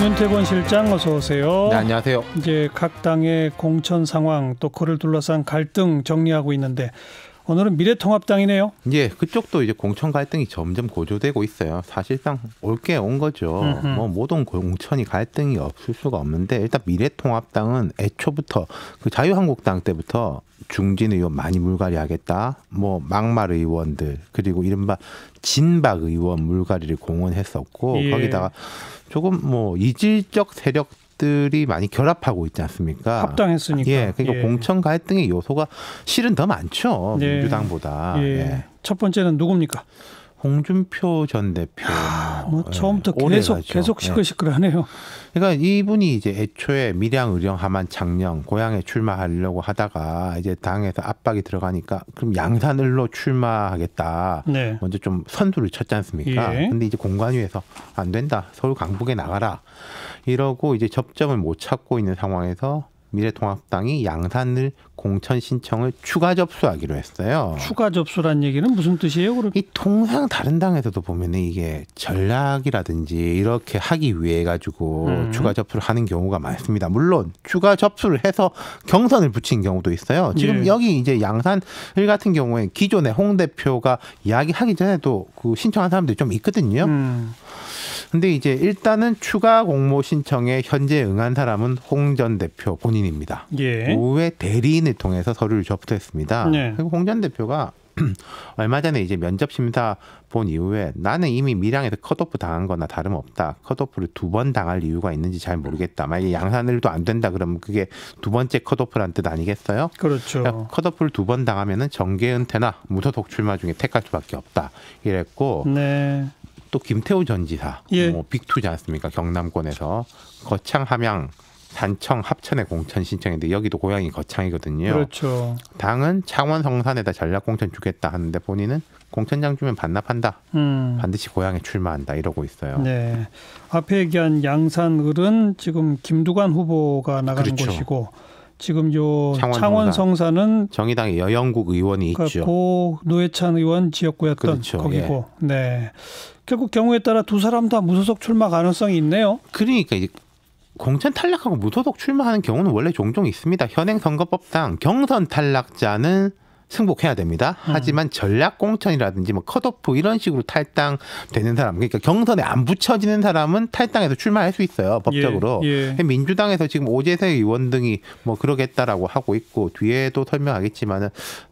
윤태권 실장 어서 오세요. 네, 안녕하세요. 이제 각 당의 공천 상황 또 그를 둘러싼 갈등 정리하고 있는데 오늘은 미래통합당이네요. 예, 그쪽도 이제 공천 갈등이 점점 고조되고 있어요. 사실상 올게 온 거죠. 뭐 모든 공천이 갈등이 없을 수가 없는데 일단 미래통합당은 애초부터 그 자유한국당 때부터 중진 의원 많이 물갈이하겠다. 뭐 막말 의원들 그리고 이른바 진박 의원 물갈이를 공언했었고 예. 거기다가 조금 뭐 이질적 세력들이 많이 결합하고 있지 않습니까? 합당했으니까. 예, 그러니까 예. 공천 갈등의 요소가 실은 더 많죠. 네. 민주당보다. 예. 예. 첫 번째는 누굽니까? 홍준표 전 대표. 뭐 처음부터 오래 계속 가죠. 시끌시끌하네요. 그러니까 이분이 이제 애초에 밀양, 의령, 함안, 창녕 고향에 출마하려고 하다가 이제 당에서 압박이 들어가니까 그럼 양산을로 출마하겠다. 네. 먼저 좀 선두를 쳤지 않습니까? 예. 근데 이제 공관위에서 안 된다. 서울 강북에 나가라. 이러고 이제 접점을 못 찾고 있는 상황에서 미래통합당이 양산을 공천 신청을 추가 접수하기로 했어요. 추가 접수란 얘기는 무슨 뜻이에요? 그럼? 이 통상 다른 당에서도 보면은 이게 전략이라든지 이렇게 하기 위해 가지고 추가 접수를 하는 경우가 많습니다. 물론 추가 접수를 해서 경선을 붙인 경우도 있어요. 지금 예. 여기 이제 양산을 같은 경우에 기존에 홍 대표가 이야기하기 전에도 그 신청한 사람들이 좀 있거든요. 근데 이제 일단은 추가 공모 신청에 현재 응한 사람은 홍 전 대표 본인입니다. 예. 그 외 대리인을 통해서 서류를 접수했습니다. 네. 그리고 홍 전 대표가 얼마 전에 이제 면접 심사 본 이후에 나는 이미 밀양에서 컷오프 당한 거나 다름없다. 컷오프를 2번 당할 이유가 있는지 잘 모르겠다. 만약에 양산을도 안 된다 그러면 그게 두 번째 컷오프란 뜻 아니겠어요? 그렇죠. 그러니까 컷오프를 2번 당하면은 정계 은퇴나 무소속 출마 중에 택할 수밖에 없다. 이랬고 네. 또 김태우 전 지사 예. 뭐 빅투지 않습니까? 경남권에서 거창, 함양, 산청, 합천에 공천 신청했는데 여기도 고향이 거창이거든요. 그렇죠. 당은 창원, 성산에다 전략 공천 주겠다 하는데 본인은 공천장 주면 반납한다. 반드시 고향에 출마한다 이러고 있어요. 네. 앞에 얘기한 양산을은 지금 김두관 후보가 나가는 그렇죠. 곳이고 지금 요 창원 창원 성산은 정의당의 여영국 의원이 있죠. 고 노회찬 의원 지역구였던 그렇죠. 거기고. 네. 결국 경우에 따라 두 사람 다 무소속 출마 가능성이 있네요. 그러니까 이제 공천 탈락하고 무소속 출마하는 경우는 원래 종종 있습니다. 현행선거법상 경선 탈락자는 승복해야 됩니다. 하지만 전략 공천이라든지 뭐 컷오프 이런 식으로 탈당되는 사람, 그러니까 경선에 안 붙여지는 사람은 탈당해서 출마할 수 있어요. 법적으로. 예. 민주당에서 지금 오재세 의원 등이 뭐 그러겠다라고 하고 있고 뒤에도 설명하겠지만은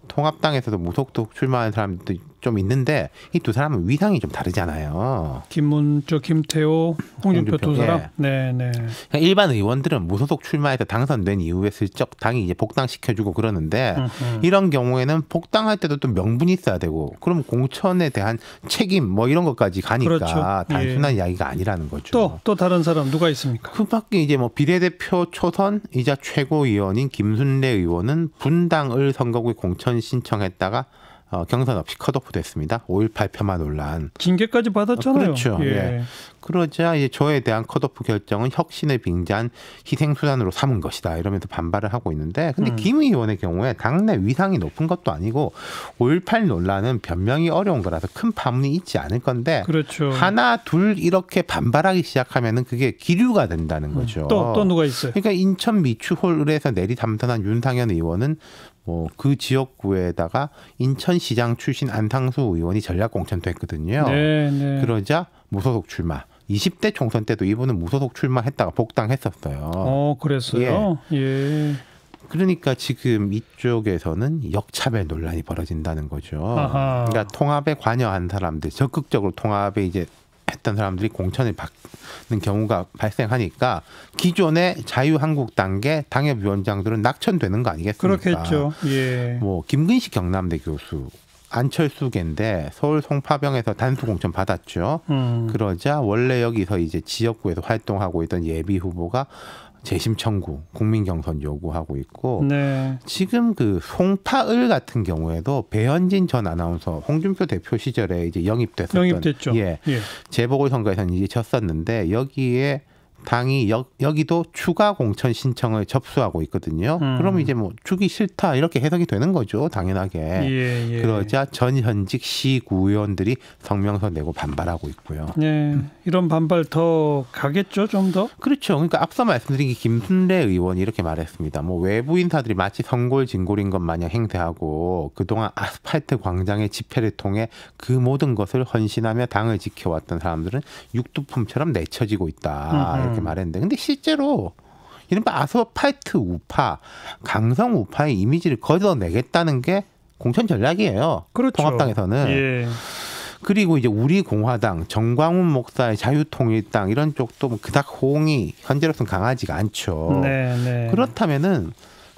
통합당에서도 무소속 출마하는 사람도 좀 있는데 이 두 사람은 위상이 좀 다르잖아요. 김태호, 홍준표 두 사람. 예. 네, 네. 일반 의원들은 무소속 출마해서 당선된 이후에 슬쩍 당이 이제 복당시켜주고 그러는데 이런 경우에는 복당할 때도 또 명분이 있어야 되고 그럼 공천에 대한 책임 뭐 이런 것까지 가니까 그렇죠. 단순한 예. 이야기가 아니라는 거죠. 또 다른 사람 누가 있습니까? 그 밖에 이제 뭐 비례대표 초선이자 최고위원인 김순례 의원은 분당을 선거구에 공천 신청했다가 경선 없이 컷오프 됐습니다. 5.18 폄하 논란. 징계까지 받았잖아요. 그렇죠. 예. 예. 그러자 이제 저에 대한 컷오프 결정은 혁신을 빙자한 희생수단으로 삼은 것이다. 이러면서 반발을 하고 있는데 근데 김 의원의 경우에 당내 위상이 높은 것도 아니고 5.18 논란은 변명이 어려운 거라서 큰 파문이 있지 않을 건데 그렇죠. 하나 둘 이렇게 반발하기 시작하면은 그게 기류가 된다는 거죠. 또 누가 있어요? 그러니까 인천 미추홀에서 내리 담선한 윤상현 의원은 그 지역구에다가 인천시장 출신 안상수 의원이 전략 공천됐거든요. 네, 네. 그러자 무소속 출마. 20대 총선 때도 이분은 무소속 출마했다가 복당했었어요. 그랬어요. 예. 그러니까 지금 이쪽에서는 역차별 논란이 벌어진다는 거죠. 아하. 그러니까 통합에 관여한 사람들, 적극적으로 통합에 이제 했던 사람들이 공천을 받는 경우가 발생하니까 기존의 자유한국당계 당협위원장들은 낙천되는 거 아니겠습니까? 그렇겠죠. 예. 뭐 김근식 경남대 교수, 안철수계인데 서울 송파병에서 단수 공천 받았죠. 그러자 원래 여기서 이제 지역구에서 활동하고 있던 예비 후보가 재심 청구, 국민 경선 요구하고 있고 네. 지금 그 송파을 같은 경우에도 배현진 전 아나운서 홍준표 대표 시절에 이제 영입됐죠. 예. 재보궐선거에서는 이제 졌었는데 여기에 당이 여기도 추가 공천 신청을 접수하고 있거든요. 그럼 이제 뭐 주기 싫다 이렇게 해석이 되는 거죠. 당연하게. 예. 그러자 전현직 시구의원들이 성명서 내고 반발하고 있고요. 네, 이런 반발 더 가겠죠, 좀 더? 그렇죠. 그러니까 앞서 말씀드린 김순례 의원이 이렇게 말했습니다. 뭐 외부 인사들이 마치 성골진골인 것 마냥 행세하고 그동안 아스팔트 광장의 집회를 통해 그 모든 것을 헌신하며 당을 지켜왔던 사람들은 육두품처럼 내쳐지고 있다. 이렇게 말했는데 근데 실제로 이른바 아스팔트 우파, 강성 우파의 이미지를 걷어내겠다는 게 공천 전략이에요. 그렇죠. 통합당에서는. 예. 그리고 이제 우리공화당, 정광훈 목사의 자유통일당 이런 쪽도 뭐 그닥 호응이 현재로서는 강하지가 않죠. 네. 그렇다면은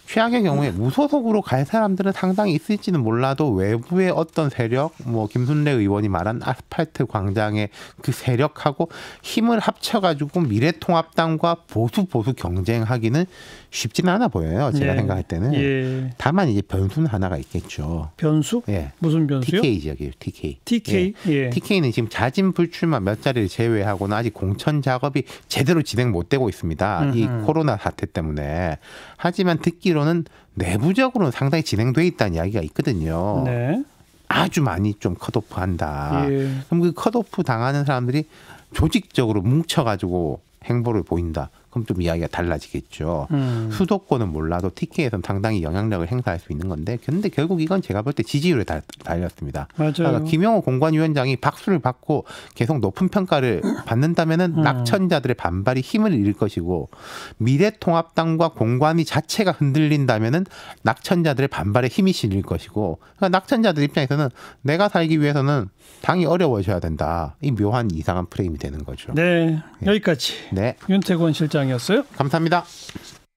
최악의 경우에 무소속으로 갈 사람들은 상당히 있을지는 몰라도 외부의 어떤 세력, 뭐 김순례 의원이 말한 아스팔트 광장의 그 세력하고 힘을 합쳐가지고 미래통합당과 보수 경쟁하기는 쉽지는 않아 보여요. 제가 생각할 때는. 예. 다만 이제 변수는 하나가 있겠죠. 변수? 예. 무슨 변수요? TK 지역이에요. TK. TK. 예. TK는 지금 자진 불출마 몇 자리를 제외하고는 아직 공천 작업이 제대로 진행 못 되고 있습니다. 이 코로나 사태 때문에. 하지만 듣기로는 내부적으로는 상당히 진행돼 있다는 이야기가 있거든요. 네. 아주 많이 좀 컷오프한다. 예. 그럼 그 컷오프 당하는 사람들이 조직적으로 뭉쳐가지고 행보를 보인다. 그럼 좀 이야기가 달라지겠죠. 수도권은 몰라도 TK에서는 상당히 영향력을 행사할 수 있는 건데 근데 결국 이건 제가 볼 때 지지율에 달렸습니다. 맞아요. 그러니까 김영호 공관위원장이 박수를 받고 계속 높은 평가를 받는다면은 낙천자들의 반발이 힘을 잃을 것이고 미래통합당과 공관위 자체가 흔들린다면은 낙천자들의 반발에 힘이 실릴 것이고 그러니까 낙천자들 입장에서는 내가 살기 위해서는 당이 어려워져야 된다. 이 묘한 이상한 프레임이 되는 거죠. 네, 여기까지. 네. 윤태권 실장이었어요. 감사합니다.